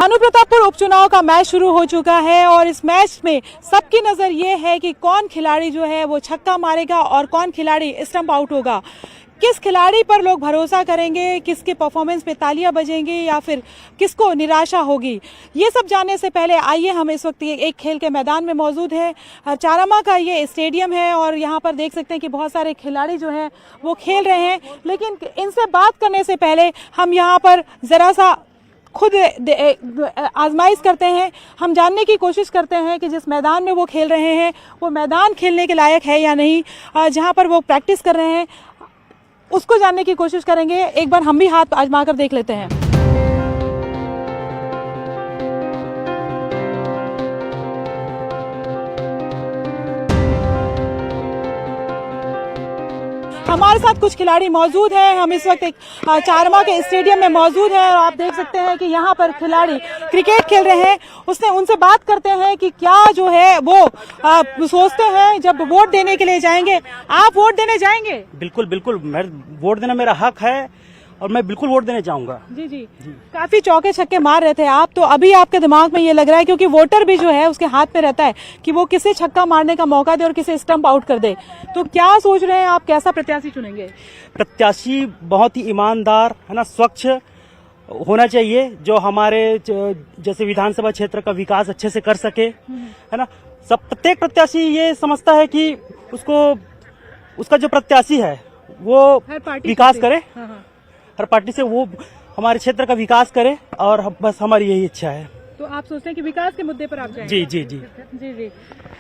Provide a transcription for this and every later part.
भानु प्रतापपुर उपचुनाव का मैच शुरू हो चुका है और इस मैच में सबकी नजर ये है कि कौन खिलाड़ी जो है वो छक्का मारेगा और कौन खिलाड़ी स्टंप आउट होगा। किस खिलाड़ी पर लोग भरोसा करेंगे, किसके परफॉर्मेंस पे तालियां बजेंगी या फिर किसको निराशा होगी, ये सब जानने से पहले आइए हम इस वक्त एक खेल के मैदान में मौजूद है। चारामा का ये स्टेडियम है और यहाँ पर देख सकते हैं कि बहुत सारे खिलाड़ी जो हैं वो खेल रहे हैं, लेकिन इनसे बात करने से पहले हम यहाँ पर जरा सा खुद आजमाइश करते हैं। हम जानने की कोशिश करते हैं कि जिस मैदान में वो खेल रहे हैं वो मैदान खेलने के लायक है या नहीं, जहाँ पर वो प्रैक्टिस कर रहे हैं उसको जानने की कोशिश करेंगे। एक बार हम भी हाथ आजमा कर देख लेते हैं। हमारे साथ कुछ खिलाड़ी मौजूद हैं। हम इस वक्त एक चारामा के स्टेडियम में मौजूद हैं और आप देख सकते हैं कि यहाँ पर खिलाड़ी क्रिकेट खेल रहे हैं। उनसे बात करते हैं कि क्या जो है वो सोचते हैं जब वोट देने के लिए जाएंगे। आप वोट देने जाएंगे? बिल्कुल बिल्कुल, वोट देना मेरा हक है और मैं बिल्कुल वोट देने जाऊंगा। जी जी, काफी चौके छक्के मार रहे थे आप, तो अभी आपके दिमाग में ये लग रहा है क्योंकि वोटर भी जो है उसके हाथ में रहता है कि वो किसे छक्का मारने का मौका दे और किसे स्टंप आउट कर दे। तो क्या सोच रहे हैं आप, कैसा प्रत्याशी चुनेंगे? प्रत्याशी बहुत ही ईमानदार है ना, स्वच्छ होना चाहिए, जो हमारे जैसे विधानसभा क्षेत्र का विकास अच्छे से कर सके, है ना। सब प्रत्येक प्रत्याशी ये समझता है कि उसका जो प्रत्याशी है वो विकास करे, हर पार्टी से वो हमारे क्षेत्र का विकास करे, और बस हमारी यही इच्छा है। तो आप सोचते हैं कि विकास के मुद्दे पर आप जाएंगे? जी जी जी जी जी।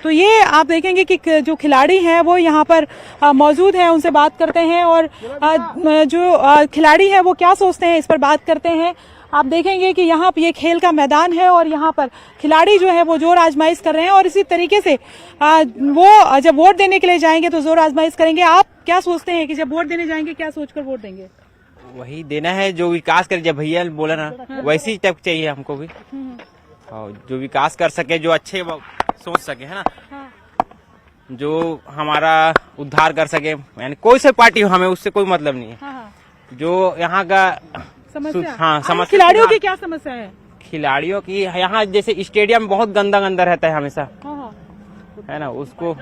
तो ये आप देखेंगे कि जो खिलाड़ी हैं वो यहाँ पर मौजूद हैं, उनसे बात करते हैं और जो खिलाड़ी है वो क्या सोचते हैं इस पर बात करते हैं। आप देखेंगे कि यहाँ पे ये खेल का मैदान है और यहाँ पर खिलाड़ी जो है वो जोर आजमाइश कर रहे हैं और इसी तरीके से वो जब वोट देने के लिए जाएंगे तो जोर आजमाइश करेंगे। आप क्या सोचते हैं कि जब वोट देने जाएंगे क्या सोचकर वोट देंगे? वही देना है जो विकास करे, जब भैया बोला ना वैसी टाइप चाहिए हमको भी, और जो विकास कर सके, जो अच्छे सोच सके, है ना, जो हमारा उद्धार कर सके। यानी कोई सी पार्टी हो, हमें उससे कोई मतलब नहीं है। जो यहाँ का समस्या, खिलाड़ियों की क्या समस्या है? खिलाड़ियों की यहाँ जैसे स्टेडियम बहुत गंदा गंदा रहता है हमेशा, है ना। उसको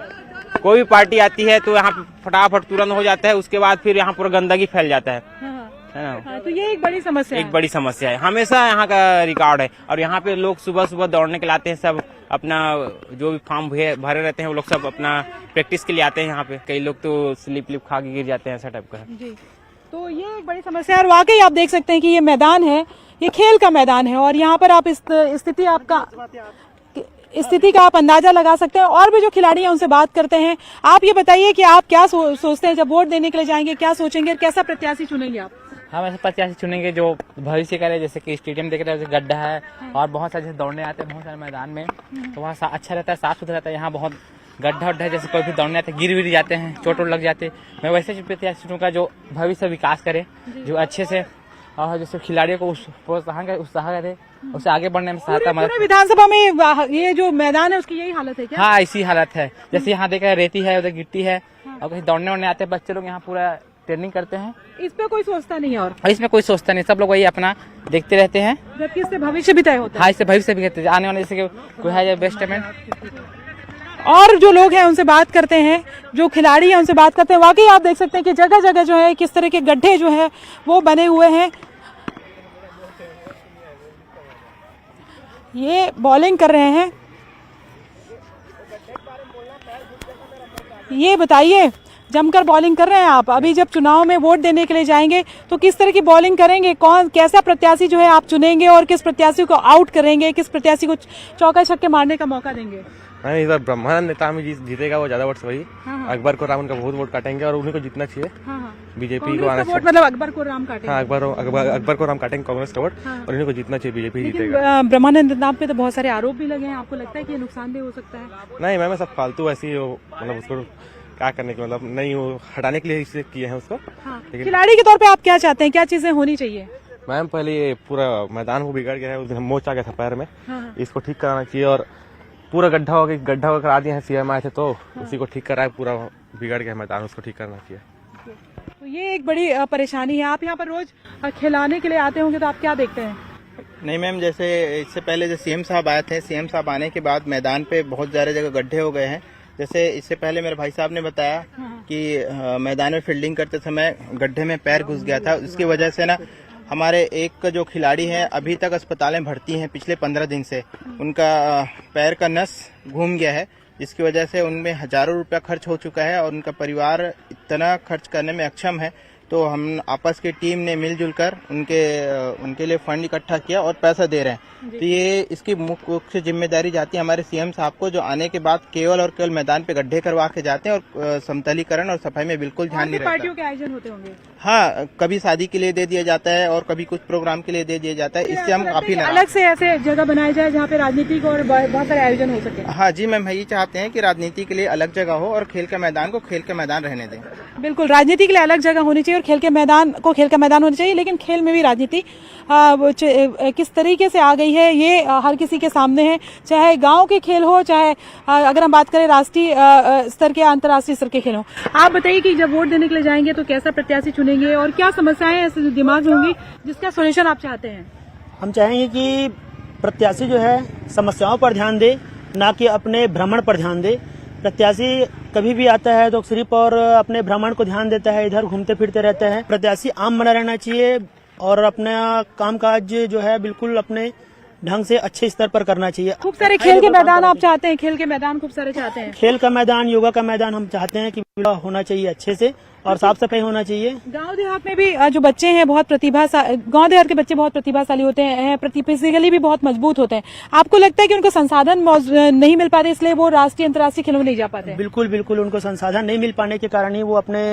कोई भी पार्टी आती है तो यहाँ फटाफट तुरंत हो जाता है, उसके बाद फिर यहाँ पूरा गंदगी फैल जाता है ना। तो ये एक बड़ी समस्या एक बड़ी समस्या है, हमेशा यहाँ का रिकॉर्ड है। और यहाँ पे लोग सुबह सुबह दौड़ने के लिए आते हैं, सब अपना जो भी फॉर्म भरे रहते हैं वो लोग सब अपना प्रैक्टिस के लिए आते हैं यहाँ पे। कई लोग तो स्लिप खा के गिर जाते हैं, ऐसा टाइप का है जी। तो ये एक बड़ी समस्या है और वाकई आप देख सकते हैं कि ये मैदान है, ये खेल का मैदान है और यहाँ पर आप स्थिति का आप अंदाजा लगा सकते हैं। और भी जो खिलाड़ी हैं उनसे बात करते हैं। आप ये बताइए कि आप क्या सोचते हैं जब वोट देने के लिए जाएंगे, क्या सोचेंगे और कैसा प्रत्याशी चुनेंगे आप? हम ऐसे प्रत्याशी चुनेंगे जो भविष्य करे, जैसे कि स्टेडियम देख रहे हैं गड्ढा है और बहुत सारे दौड़ने आते हैं बहुत सारे मैदान में, तो वहाँ अच्छा रहता है, साफ सुथरा रहता है। यहाँ बहुत गड्ढा उड्ढा है, जैसे कोई भी दौड़ने आते गिर विर जाते हैं, चोट लग जाते। मैं वैसे प्रत्याशी चुनूंगा जो भविष्य विकास करे, जो अच्छे से और जैसे खिलाड़ियों को प्रोत्साहन करे, उसे आगे बढ़ने में सहायता मदद। विधानसभा में ये जो मैदान है उसकी यही हालत है क्या? हाँ, इसी हालत है। जैसे यहाँ देखा है रेती है, उधर गिट्टी है, और कहीं दौड़ने उड़ने आते हैं बच्चे लोग, यहाँ पूरा ट्रेनिंग करते हैं। इस पे कोई सोचता नहीं है और इसमें कोई सोचता नहीं, सब लोग वही अपना देखते रहते हैं, जबकि इससे भविष्य भी तय होता है। हाँ, इससे भविष्य भी कहते हैं, आने वाले जैसे कोई है बेस्ट में। और जो लोग हैं उनसे बात करते हैं, जो खिलाड़ी हैं उनसे बात करते हैं। वाकई आप देख सकते हैं कि जगह जगह जो है किस तरह के गड्ढे जो है वो बने हुए हैं। ये बॉलिंग कर रहे हैं। ये बताइए, जमकर बॉलिंग कर रहे हैं आप। अभी जब चुनाव में वोट देने के लिए जाएंगे तो किस तरह की बॉलिंग करेंगे, कैसा प्रत्याशी जो है आप चुनेंगे और किस प्रत्याशी को आउट करेंगे, किस प्रत्याशी को चौका छक्के मारने का मौका देंगे? इस बार ब्रह्मानंद नेता में जीतेगा, वो ज्यादा वोट से वही अकबर को राम उनका बहुत वोट काटेंगे और उन्हीं को जीतना चाहिए। बीजेपी को आना चाहिए, मतलब अकबर को राम काटेंगे। हाँ, अकबर को राम काटेंगे, कांग्रेस का वोट, और इन्हीं को जीतना चाहिए, बीजेपी जीतेगा। ब्रह्मानंद नाम पे तो बहुत सारे आरोप भी लगे हैं, आपको लगता है कि ये नुकसानदेह हो सकता है? नहीं मैम, सब फालतू ऐसी मतलब उसको क्या करने के मतलब नहीं, वो हटाने के लिए इसे किए हैं उसको। खिलाड़ी के तौर पे आप क्या चाहते हैं, क्या चीजें होनी चाहिए? मैम पहले ये पूरा मैदान को बिगड़ गया है, उस दिन मोच आ गया था पैर में, इसको ठीक कराना चाहिए। और पूरा गड्ढा करा दिया है, सीएम आए थे तो उसी को ठीक कराए, पूरा बिगड़ गया मैदान, उसको ठीक करना चाहिए। तो ये एक बड़ी परेशानी है। आप यहाँ पर रोज खिलाने के लिए आते होंगे तो आप क्या देखते हैं? नहीं मैम, जैसे इससे पहले जो सीएम साहब आए थे, सीएम साहब आने के बाद मैदान पे बहुत सारे जगह गड्ढे हो गए हैं। जैसे इससे पहले मेरे भाई साहब ने बताया कि मैदान में फील्डिंग करते समय गड्ढे में पैर घुस गया था। उसकी वजह से ना हमारे एक जो खिलाड़ी हैं अभी तक अस्पताल में भर्ती हैं पिछले 15 दिन से। उनका पैर का नस घूम गया है, जिसकी वजह से उनमें हजारों रुपया खर्च हो चुका है और उनका परिवार इतना खर्च करने में अक्षम है। तो हम आपस की टीम ने मिलजुल कर उनके लिए फंड इकट्ठा किया और पैसा दे रहे हैं। तो ये इसकी मुख्य जिम्मेदारी जाती है हमारे सीएम साहब को, जो आने के बाद केवल और केवल मैदान पे गड्ढे करवा के जाते हैं और समतलीकरण और सफाई में बिल्कुल ध्यान नहीं रहता। पार्टियों के आयोजन होते होंगे? हाँ, कभी शादी के लिए दे दिया जाता है और कभी कुछ प्रोग्राम के लिए दे दिया जाता है। इससे हम काफी अलग से ऐसे जगह बनाई जाए जहाँ पे राजनीतिक और बहुत सारे आयोजन हो सके। हाँ जी मैम, यही चाहते हैं कि राजनीति के लिए अलग जगह हो और खेल के मैदान को खेल के मैदान रहने दें। बिल्कुल, राजनीति के लिए अलग जगह होनी चाहिए और खेल के मैदान को खेल का मैदान होना चाहिए। लेकिन खेल में भी राजनीति किस तरीके से आ गई है ये हर किसी के सामने है, चाहे गांव के खेल हो, चाहे अगर हम बात करें राष्ट्रीय स्तर के अंतर्राष्ट्रीय स्तर के खेल हो। आप बताइए कि जब वोट देने के लिए जाएंगे तो कैसा प्रत्याशी चुनेंगे और क्या समस्याएं ऐसे दिमाग में होंगी जिसका सोल्यूशन आप चाहते हैं? हम चाहेंगे कि प्रत्याशी जो है समस्याओं पर ध्यान दे, ना कि अपने भ्रमण पर ध्यान दे। प्रत्याशी कभी भी आता है तो सिर्फ और अपने भ्रमण को ध्यान देता है, इधर घूमते फिरते रहता है। प्रत्याशी आम बना रहना चाहिए और अपना कामकाज जो है बिल्कुल अपने ढंग से अच्छे स्तर पर करना चाहिए। खूब सारे खेल के मैदान आप चाहते हैं? खेल के मैदान खूब सारे चाहते हैं? खेल का मैदान, योगा का मैदान हम चाहते हैं कि होना चाहिए अच्छे से और साफ सफाई होना चाहिए। गांव देहात में भी जो बच्चे हैं बहुत गांव देहात के बच्चे बहुत प्रतिभाशाली होते हैं, फिजिकली भी बहुत मजबूत होते हैं। आपको लगता है कि उनको संसाधन नहीं मिल पाते इसलिए वो राष्ट्रीय अंतर्राष्ट्रीय खेलों में नहीं जा पाते? बिल्कुल बिल्कुल, उनको संसाधन नहीं मिल पाने के कारण ही वो अपने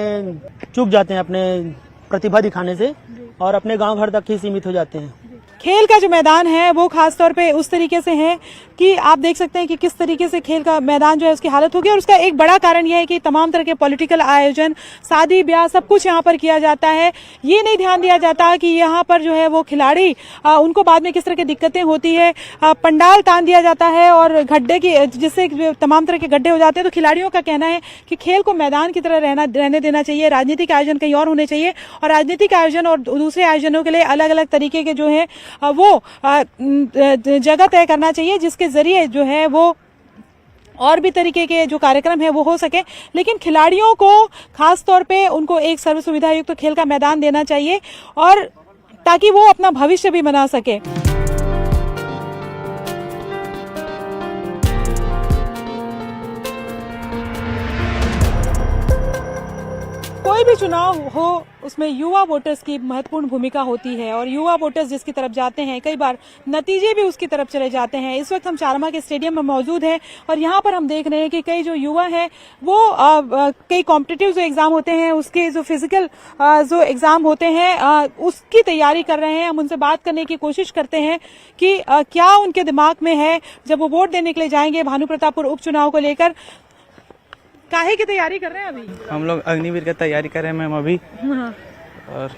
चूक जाते हैं अपने प्रतिभा दिखाने से और अपने गांव घर तक ही सीमित हो जाते हैं। खेल का जो मैदान है वो खासतौर पे उस तरीके से है कि आप देख सकते हैं कि किस तरीके से खेल का मैदान जो है उसकी हालत होगी। और उसका एक बड़ा कारण यह है कि तमाम तरह के पॉलिटिकल आयोजन, शादी ब्याह सब कुछ यहाँ पर किया जाता है। ये नहीं ध्यान दिया जाता कि यहाँ पर जो है वो खिलाड़ी उनको बाद में किस तरह की दिक्कतें होती है। पंडाल तान दिया जाता है और गड्ढे की जिससे तमाम तरह के गड्ढे हो जाते हैं। तो खिलाड़ियों का कहना है कि खेल को मैदान की तरह रहने देना चाहिए, राजनीतिक आयोजन कहीं और होने चाहिए और राजनीतिक आयोजन और दूसरे आयोजनों के लिए अलग अलग तरीके के जो है वो जगह तय करना चाहिए जिसके जरिए जो है वो और भी तरीके के जो कार्यक्रम है वो हो सके। लेकिन खिलाड़ियों को खास तौर पे उनको एक सर्व सुविधा युक्त खेल का मैदान देना चाहिए और ताकि वो अपना भविष्य भी बना सके। कोई भी चुनाव हो उसमें युवा वोटर्स की महत्वपूर्ण भूमिका होती है और युवा वोटर्स जिसकी तरफ जाते हैं कई बार नतीजे भी उसकी तरफ चले जाते हैं। इस वक्त हम चारमा के स्टेडियम में मौजूद हैं और यहाँ पर हम देख रहे हैं कि कई जो युवा हैं वो कई कॉम्पिटिटिव जो एग्जाम होते हैं उसके जो फिजिकल जो एग्जाम होते हैं उसकी तैयारी कर रहे हैं। हम उनसे बात करने की कोशिश करते हैं कि क्या उनके दिमाग में है जब वो वोट देने के लिए जाएंगे भानु प्रतापपुर उपचुनाव को लेकर। काहे की तैयारी कर रहे हैं अभी? हम लोग अग्निवीर की तैयारी कर रहे हैं मैम अभी। और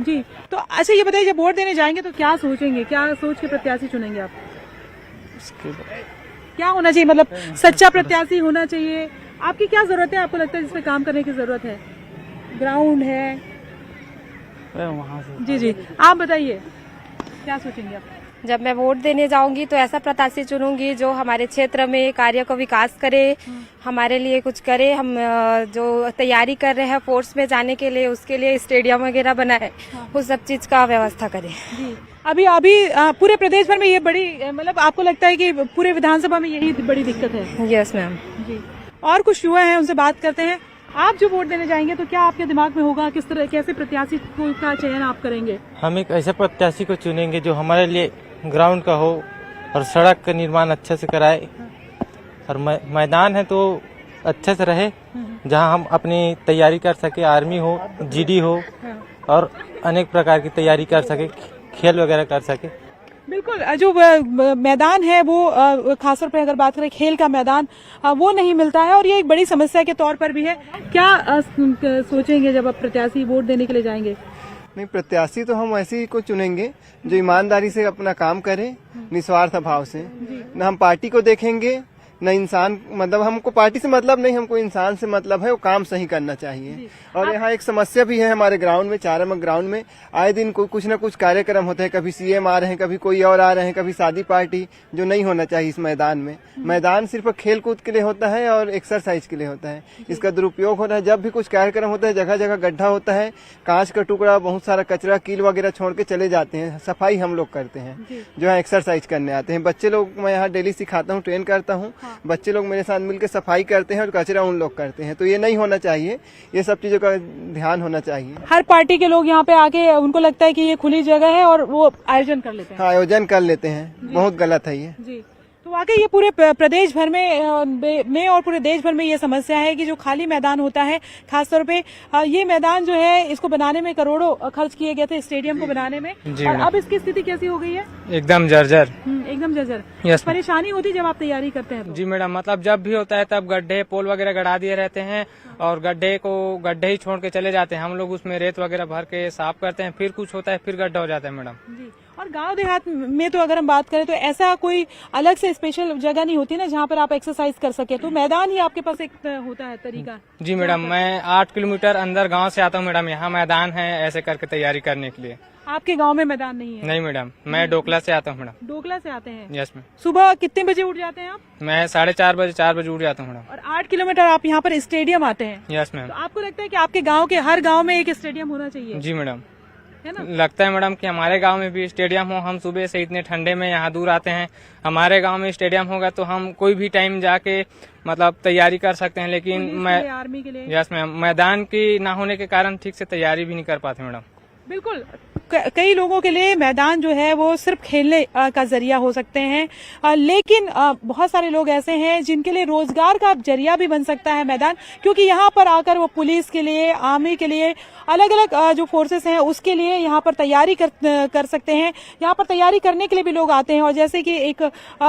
जी, तो अच्छा ये बताइए जब वोट देने जाएंगे तो क्या सोचेंगे, क्या सोच के प्रत्याशी चुनेंगे आप? उसके बाद क्या होना चाहिए, मतलब सच्चा प्रत्याशी होना चाहिए? आपकी क्या जरूरत है, आपको लगता है जिसपे काम करने की जरूरत है? ग्राउंड है? वहाँ से जी जी, आप बताइए क्या सोचेंगे आप? जब मैं वोट देने जाऊंगी तो ऐसा प्रत्याशी चुनूंगी जो हमारे क्षेत्र में कार्य को विकास करे, हमारे लिए कुछ करे। हम जो तैयारी कर रहे हैं फोर्स में जाने के लिए उसके लिए स्टेडियम वगैरह बनाए, उस सब चीज का व्यवस्था करे। जी, अभी पूरे प्रदेश भर में ये बड़ी मतलब आपको लगता है कि पूरे विधानसभा में यही बड़ी दिक्कत है? Yes ma'am. जी, और कुछ युवा हैं उनसे बात करते हैं। आप जो वोट देने जाएंगे तो क्या आपके दिमाग में होगा, किस तरह कैसे प्रत्याशी का चयन आप करेंगे? हम एक ऐसे प्रत्याशी को चुनेंगे जो हमारे लिए ग्राउंड का हो और सड़क का निर्माण अच्छे से कराए और मैदान है तो अच्छे से रहे जहां हम अपनी तैयारी कर सके, आर्मी हो, जीडी हो और अनेक प्रकार की तैयारी कर सके, खेल वगैरह कर सके। बिल्कुल, जो मैदान है वो खासतौर पे अगर बात करें खेल का मैदान वो नहीं मिलता है और ये एक बड़ी समस्या के तौर पर भी है। क्या सोचेंगे जब आप प्रत्याशी वोट देने के लिए जाएंगे? नहीं, प्रत्याशी तो हम ऐसे ही को चुनेंगे जो ईमानदारी से अपना काम करे, निस्वार्थ भाव से। न हम पार्टी को देखेंगे न इंसान, मतलब हमको पार्टी से मतलब नहीं, हमको इंसान से मतलब है, वो काम सही करना चाहिए। और यहाँ एक समस्या भी है हमारे ग्राउंड में, चारामक ग्राउंड में आए दिन कुछ न कुछ कार्यक्रम होते हैं, कभी सीएम आ रहे हैं, कभी कोई और आ रहे हैं, कभी शादी पार्टी, जो नहीं होना चाहिए इस मैदान में। मैदान सिर्फ खेल कूद के लिए होता है और एक्सरसाइज के लिए होता है, इसका दुरुपयोग हो रहा है। जब भी कुछ कार्यक्रम होता है जगह जगह गड्ढा होता है, कांच का टुकड़ा, बहुत सारा कचरा, कील वगैरह छोड़ के चले जाते हैं। सफाई हम लोग करते हैं जो यहाँ एक्सरसाइज करने आते हैं। बच्चे लोग मैं यहाँ डेली सिखाता हूँ, ट्रेन करता हूँ, बच्चे लोग मेरे साथ मिलकर सफाई करते हैं और कचरा उन लोग करते हैं। तो ये नहीं होना चाहिए, ये सब चीजों का ध्यान होना चाहिए। हर पार्टी के लोग यहाँ पे आके उनको लगता है कि ये खुली जगह है और वो आयोजन कर लेते हैं। हाँ, आयोजन कर लेते हैं, बहुत गलत है ये। जी, तो वाकई ये पूरे प्रदेश भर में और पूरे देश भर में ये समस्या है कि जो खाली मैदान होता है, खासतौर पे ये मैदान जो है, इसको बनाने में करोड़ों खर्च किए गए थे, स्टेडियम को बनाने में, और अब इसकी स्थिति कैसी हो गई है? एकदम जर्जर। एकदम जर्जर। यस। परेशानी होती जब आप तैयारी करते हैं तो? जी मैडम, मतलब जब भी होता है तब गड्ढे पोल वगैरह गड़ा दिए रहते हैं और गड्ढे ही छोड़ के चले जाते हैं। हम लोग उसमें रेत वगैरह भर के साफ करते हैं, फिर कुछ होता है फिर गड्ढा हो जाता है मैडम। जी, और गांव देहात में तो अगर हम बात करें तो ऐसा कोई अलग से स्पेशल जगह नहीं होती ना जहाँ पर आप एक्सरसाइज कर सके, तो मैदान ही आपके पास एक होता है तरीका। जी मैडम, मैं 8 किलोमीटर अंदर गांव से आता हूँ मैडम, यहाँ मैदान है ऐसे करके तैयारी करने के लिए। आपके गांव में मैदान नहीं है? नहीं मैडम, मैं डोकला से आता हूँ मैडम। डोकला से आते हैं? Yes ma'am. सुबह कितने बजे उठ जाते हैं आप? मैं 4:30 4 बजे उठ जाता हूँ मैडम। और 8 किलोमीटर आप यहाँ पर स्टेडियम आते हैं? Yes ma'am. तो आपको लगता है कि आपके गांव के हर गांव में एक स्टेडियम होना चाहिए? जी मैडम, है ना? लगता है मैडम कि हमारे गांव में भी स्टेडियम हो। हम सुबह से इतने ठंडे में यहाँ दूर आते हैं, हमारे गांव में स्टेडियम होगा तो हम कोई भी टाइम जाके मतलब तैयारी कर सकते हैं। लेकिन मैं आर्मी के लिए? यस मैम, मैदान की ना होने के कारण ठीक से तैयारी भी नहीं कर पाते मैडम। बिल्कुल, कई लोगों के लिए मैदान जो है वो सिर्फ खेलने का जरिया हो सकते हैं, लेकिन बहुत सारे लोग ऐसे हैं जिनके लिए रोजगार का जरिया भी बन सकता है मैदान, क्योंकि यहाँ पर आकर वो पुलिस के लिए, आर्मी के लिए, अलग अलग जो फोर्सेस हैं उसके लिए यहाँ पर तैयारी कर सकते हैं। यहाँ पर तैयारी करने के लिए भी लोग आते हैं। और जैसे कि एक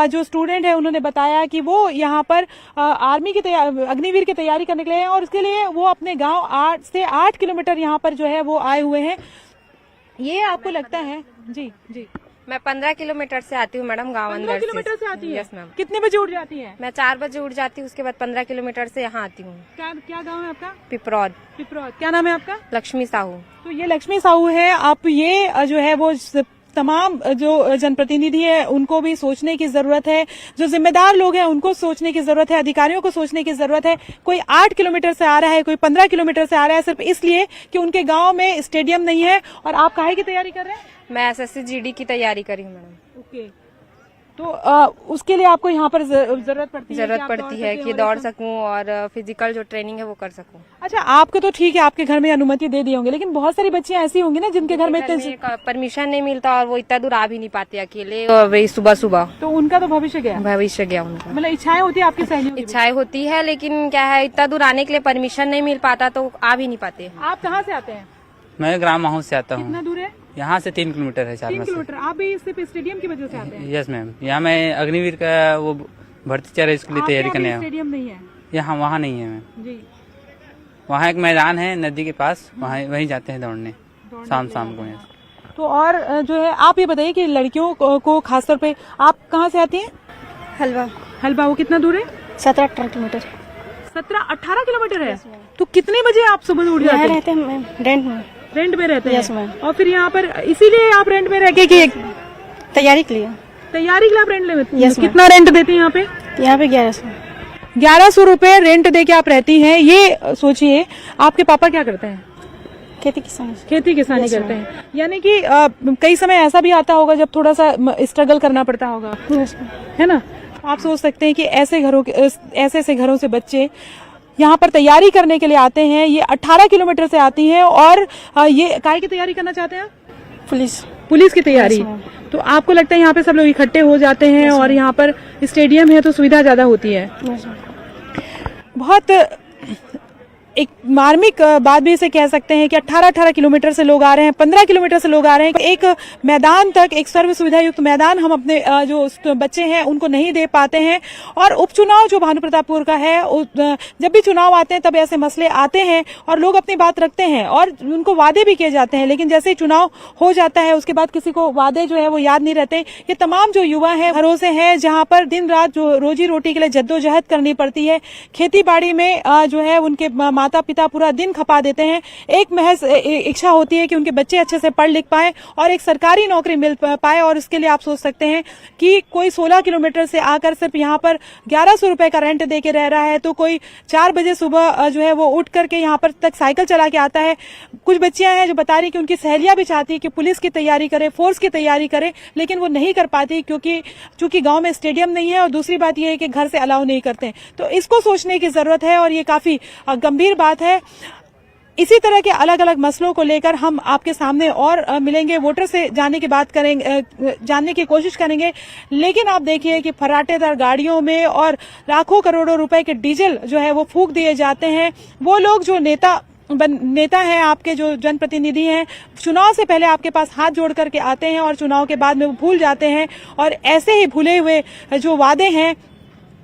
जो स्टूडेंट है उन्होंने बताया कि वो यहाँ पर आर्मी की अग्निवीर की तैयारी करने के लिए, और उसके लिए वो अपने गाँव 8 से 8 किलोमीटर यहाँ पर जो है वो आए हुए हैं। ये आपको लगता है? जी जी। मैं 15 किलोमीटर से आती हूँ मैडम, गाँव अंदर 15 किलोमीटर से आती है? Yes ma'am. कितने बजे उठ जाती है? मैं 4 बजे उठ जाती हूँ, उसके बाद 15 किलोमीटर से यहाँ आती हूँ। क्या गांव है आपका? पिपरौद। पिपरौद। क्या नाम है आपका? लक्ष्मी साहू। तो ये लक्ष्मी साहू है। आप ये जो है वो तमाम जो जनप्रतिनिधि है उनको भी सोचने की जरूरत है, जो जिम्मेदार लोग हैं उनको सोचने की जरूरत है, अधिकारियों को सोचने की जरूरत है। कोई 8 किलोमीटर से आ रहा है, कोई 15 किलोमीटर से आ रहा है, सिर्फ इसलिए कि उनके गांव में स्टेडियम नहीं है। और आप काहे की तैयारी कर रहे हैं? मैं एसएससी जीडी की तैयारी करी हूँ मैडम। ओके, तो उसके लिए आपको यहाँ पर जरूरत पड़ती है कि दौड़ सकूं और फिजिकल जो ट्रेनिंग है वो कर सकूं। अच्छा, आपको तो ठीक है, आपके घर में अनुमति दे दिए होंगे, लेकिन बहुत सारी बच्चियां ऐसी होंगी ना जिनके घर में परमिशन नहीं मिलता और वो इतना दूर आ भी नहीं पाते अकेले, और वही सुबह सुबह, तो उनका तो भविष्य गया उनका। मतलब इच्छाएं होती है आपकी, सहेलियों की इच्छाएं होती है, लेकिन क्या है, इतना दूर आने के लिए परमिशन नहीं मिल पाता तो आ भी नहीं पाते। आप कहाँ से आते हैं? मैं ग्राम माहौल से आता हूँ। कितना दूर है? यहाँ से 3 किलोमीटर है। 3 किलोमीटर। आप भी सिर्फ स्टेडियम की वजह से आते हैं? यस मैम, यहाँ मैं अग्निवीर का वो भर्ती चल रहा है, इसके लिए तैयारी करने आया हूँ। स्टेडियम नहीं है यहाँ? वहाँ नहीं है मैम जी। वहाँ एक मैदान है नदी के पास, वहीं जाते हैं दौड़ने शाम को। तो और जो है, आप ये बताइए कि लड़कियों को खासतौर पे, आप कहाँ से आती हैं? हलवा। वो कितना दूर है? 17-18 किलोमीटर। 17-18 किलोमीटर है। तो कितने बजे आप सुबह उठ जाते हैं? रहते हैं रेंट में रहते हैं? Yes ma'am. और फिर यहाँ पर इसीलिए आप रेंट में रह के तैयारी के लिए आप रेंट लेते हैं? Yes ma'am. कितना रेंट देती हैं यहाँ पे? यहाँ पे 1100 रुपए रेंट दे के आप रहती हैं। ये सोचिए, आपके पापा क्या करते हैं? खेती किसानी करते हैं। यानी कि कई समय ऐसा भी आता होगा जब थोड़ा सा स्ट्रगल करना पड़ता होगा, है ना? आप सोच सकते हैं कि ऐसे घरों से बच्चे यहाँ पर तैयारी करने के लिए आते हैं। ये 18 किलोमीटर से आती हैं। और ये काहे की तैयारी करना चाहते हैं? पुलिस की तैयारी। तो आपको लगता है यहाँ पे सब लोग इकट्ठे हो जाते हैं और यहाँ पर स्टेडियम है तो सुविधा ज्यादा होती है? बहुत एक मार्मिक बात भी इसे कह सकते हैं कि 18-18 किलोमीटर से लोग आ रहे हैं, 15 किलोमीटर से लोग आ रहे हैं। एक मैदान तक, एक सर्व सुविधा युक्त मैदान हम अपने जो बच्चे हैं उनको नहीं दे पाते हैं। और उपचुनाव जो भानु प्रतापपुर का है, जब भी चुनाव आते हैं तब ऐसे मसले आते हैं और लोग अपनी बात रखते हैं और उनको वादे भी किए जाते हैं, लेकिन जैसे ही चुनाव हो जाता है उसके बाद किसी को वादे जो है वो याद नहीं रहते। ये तमाम जो युवा हैं भरोसे हैं जहां पर दिन रात जो रोजी रोटी के लिए जद्दोजहद करनी पड़ती है, खेती बाड़ी में जो है उनके माता पिता पूरा दिन खपा देते हैं। एक महज इच्छा होती है कि उनके बच्चे अच्छे से पढ़ लिख पाए और एक सरकारी नौकरी मिल पाए, और इसके लिए आप सोच सकते हैं कि कोई 16 किलोमीटर से आकर सिर्फ यहाँ पर 1100 रुपए का रेंट दे के रह रहा है, तो कोई 4 बजे सुबह जो है वो उठ करके यहाँ पर तक साइकिल चला के आता है। कुछ बच्चियां हैं जो बता रही कि उनकी सहेलियां भी चाहती है कि पुलिस की तैयारी करे, फोर्स की तैयारी करे, लेकिन वो नहीं कर पाती क्योंकि गांव में स्टेडियम नहीं है और दूसरी बात यह है कि घर से अलाउ नहीं करते। तो इसको सोचने की जरूरत है और ये काफी गंभीर बात है। इसी तरह के अलग अलग मसलों को लेकर हम आपके सामने और मिलेंगे, वोटर से जानने की बात करेंगे, जानने की कोशिश करेंगे। लेकिन आप देखिए कि फराटेदार गाड़ियों में और लाखों करोड़ों रुपए के डीजल जो है वो फूंक दिए जाते हैं। वो लोग जो नेता हैं, आपके जो जनप्रतिनिधि हैं, चुनाव से पहले आपके पास हाथ जोड़ करके आते हैं और चुनाव के बाद में वो भूल जाते हैं। और ऐसे ही भूले हुए जो वादे हैं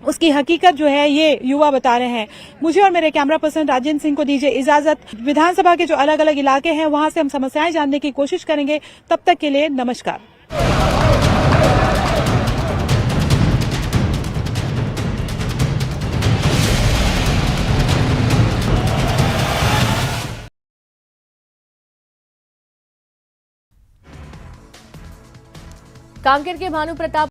उसकी हकीकत जो है ये युवा बता रहे हैं। मुझे और मेरे कैमरा पर्सन राजेंद्र सिंह को दीजिए इजाजत। विधानसभा के जो अलग अलग इलाके हैं वहां से हम समस्याएं जानने की कोशिश करेंगे। तब तक के लिए नमस्कार। कांकेर के भानु प्रताप